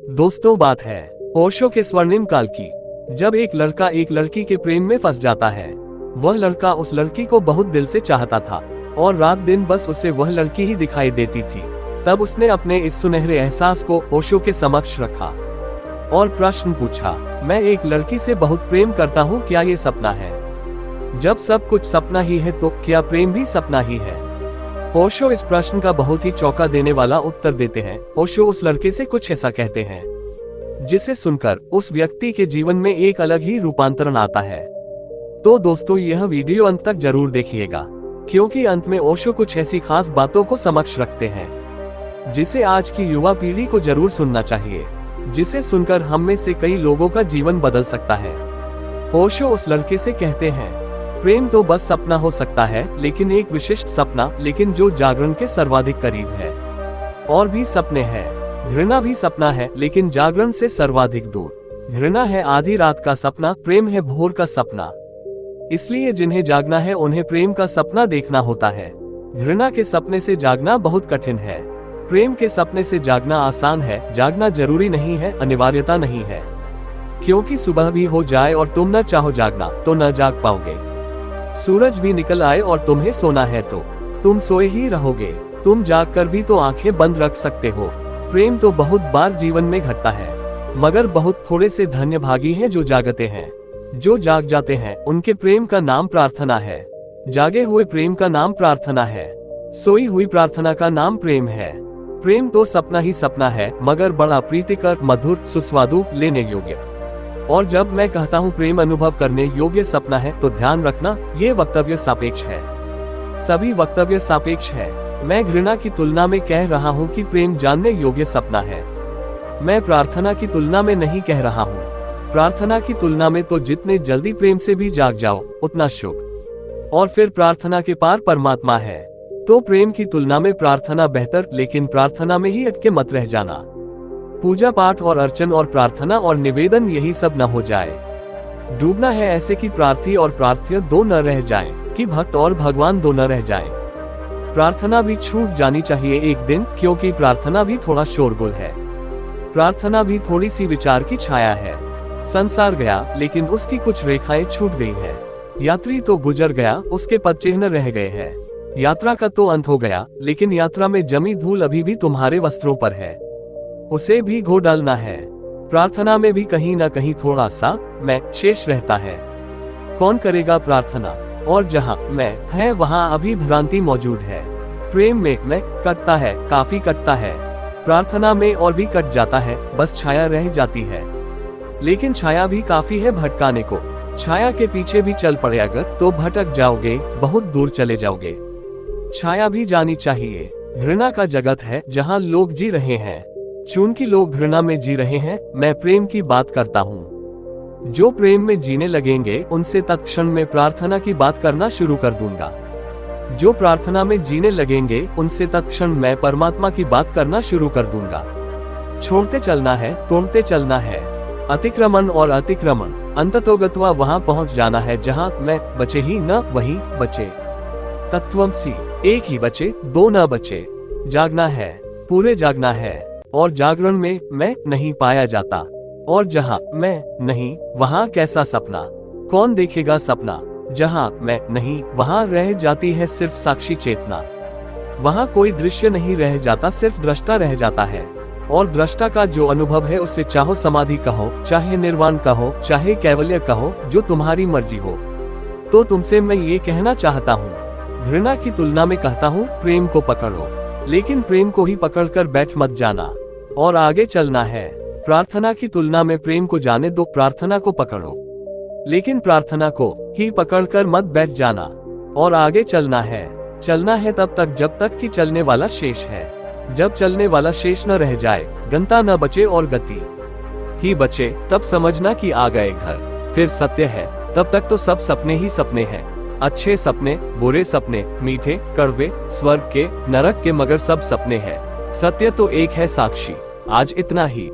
दोस्तों, बात है ओशो के स्वर्णिम काल की, जब एक लड़का एक लड़की के प्रेम में फंस जाता है। वह लड़का उस लड़की को बहुत दिल से चाहता था और रात दिन बस उसे वह लड़की ही दिखाई देती थी। तब उसने अपने इस सुनहरे एहसास को ओशो के समक्ष रखा और प्रश्न पूछा, मैं एक लड़की से बहुत प्रेम करता हूँ, क्या ये सपना है? जब सब कुछ सपना ही है तो क्या प्रेम भी सपना ही है? ओशो इस प्रश्न का बहुत ही चौंका देने वाला उत्तर देते हैं। ओशो उस लड़के से कुछ ऐसा कहते हैं जिसे सुनकर उस व्यक्ति के जीवन में एक अलग ही रूपांतरण आता है। तो दोस्तों, यह वीडियो अंत तक जरूर देखिएगा, क्योंकि अंत में ओशो कुछ ऐसी खास बातों को समक्ष रखते हैं जिसे आज की युवा पीढ़ी को जरूर सुनना चाहिए, जिसे सुनकर हम में से कई लोगों का जीवन बदल सकता है। ओशो उस लड़के से कहते हैं, प्रेम तो बस सपना हो सकता है, लेकिन एक विशिष्ट सपना, लेकिन जो जागरण के सर्वाधिक करीब है। और भी सपने हैं, घृणा भी सपना है, लेकिन जागरण से सर्वाधिक दूर। घृणा है आधी रात का सपना, प्रेम है भोर का सपना। इसलिए जिन्हें जागना है उन्हें प्रेम का सपना देखना होता है। घृणा के सपने से जागना बहुत कठिन है, प्रेम के सपने से जागना आसान है। जागना जरूरी नहीं है, अनिवार्यता नहीं है, क्योंकि सुबह भी हो जाए और तुम न चाहो जागना तो न जाग पाओगे। सूरज भी निकल आए और तुम्हें सोना है तो तुम सोए ही रहोगे। तुम जागकर भी तो आंखें बंद रख सकते हो। प्रेम तो बहुत बार जीवन में घटता है, मगर बहुत थोड़े से धन्य भागी हैं जो जागते हैं। जो जाग जाते हैं उनके प्रेम का नाम प्रार्थना है। जागे हुए प्रेम का नाम प्रार्थना है। सोई हुई प्रार्थना का नाम प्रेम है। प्रेम तो सपना ही सपना है, मगर बड़ा प्रीतिकर, मधुर, सुस्वादु, लेने योग्य। और जब मैं कहता हूँ प्रेम अनुभव करने योग्य सपना है, तो ध्यान रखना, ये वक्तव्य सापेक्ष है। सभी वक्तव्य सापेक्ष है। मैं घृणा की तुलना में कह रहा हूँ कि प्रेम जानने योग्य सपना है। मैं प्रार्थना की तुलना में नहीं कह रहा हूँ। प्रार्थना की तुलना में तो जितने जल्दी प्रेम से भी जाग जाओ उतना शुभ। और फिर प्रार्थना के पार परमात्मा है। तो प्रेम की तुलना में प्रार्थना बेहतर, लेकिन प्रार्थना में ही अटके मत रह जाना। पूजा पाठ और अर्चन और प्रार्थना और निवेदन यही सब न हो जाए। डूबना है ऐसे कि प्रार्थी और प्रार्थ्य दो न रह जाएं, कि भक्त और भगवान दो न रह जाएं। प्रार्थना भी छूट जानी चाहिए एक दिन, क्योंकि प्रार्थना भी थोड़ा शोरगुल है। प्रार्थना भी थोड़ी सी विचार की छाया है। संसार गया, लेकिन उसकी कुछ रेखाएं छूट गई है। यात्री तो गुजर गया, उसके पद चिन्ह रह गए हैं। यात्रा का तो अंत हो गया, लेकिन यात्रा में जमी धूल अभी भी तुम्हारे वस्त्रों पर है, उसे भी घो डालना है। प्रार्थना में भी कहीं ना कहीं थोड़ा सा मैं शेष रहता है। कौन करेगा प्रार्थना? और जहाँ मैं है वहाँ अभी भ्रांति मौजूद है। प्रेम में मैं कटता है, काफी कटता है। प्रार्थना में और भी कट जाता है, बस छाया रह जाती है। लेकिन छाया भी काफी है भटकाने को। छाया के पीछे भी चल पड़े अगर, तो भटक जाओगे, बहुत दूर चले जाओगे। छाया भी जानी चाहिए। घृणा का जगत है जहाँ लोग जी रहे हैं। चूंकि लोग घृणा में जी रहे हैं, मैं प्रेम की बात करता हूँ। जो प्रेम में जीने लगेंगे उनसे तत्क्षण में प्रार्थना की बात करना शुरू कर दूंगा। जो प्रार्थना में जीने लगेंगे उनसे तत्क्षण मैं परमात्मा की बात करना शुरू कर दूंगा। छोड़ते चलना है, तोड़ते चलना है। अतिक्रमण और अतिक्रमण, अंततोगत्वा वहां पहुंच जाना है जहां मैं बचे ही न वही बचे। तत्वमसि, एक ही बचे, दो न बचे। जागना है, पूरे जागना है। और जागरण में मैं नहीं पाया जाता। और जहां मैं नहीं, वहां कैसा सपना? कौन देखेगा सपना? जहां मैं नहीं, वहां रह जाती है सिर्फ साक्षी चेतना। वहां कोई दृश्य नहीं रह जाता, सिर्फ दृष्टा रह जाता है। और दृष्टा का जो अनुभव है उसे चाहो समाधि कहो, चाहे निर्वाण कहो, चाहे कैवल्य कहो, जो तुम्हारी मर्जी हो। तो तुमसे मैं ये कहना चाहता हूँ, घृणा की तुलना में कहता हूँ, प्रेम को पकड़ो, लेकिन प्रेम को ही पकड़कर बैठ मत जाना और आगे चलना है। प्रार्थना की तुलना में प्रेम को जाने दो, प्रार्थना को पकड़ो, लेकिन प्रार्थना को ही पकड़कर मत बैठ जाना और आगे चलना है। चलना है तब तक जब तक कि चलने वाला शेष है। जब चलने वाला शेष न रह जाए, गंता न बचे और गति ही बचे, तब समझना कि आ गए घर। फिर सत्य है, तब तक तो सब सपने ही सपने हैं। अच्छे सपने, बुरे सपने, मीठे, कड़वे, स्वर्ग के, नरक के, मगर सब सपने हैं। सत्य तो एक है, साक्षी। आज इतना ही।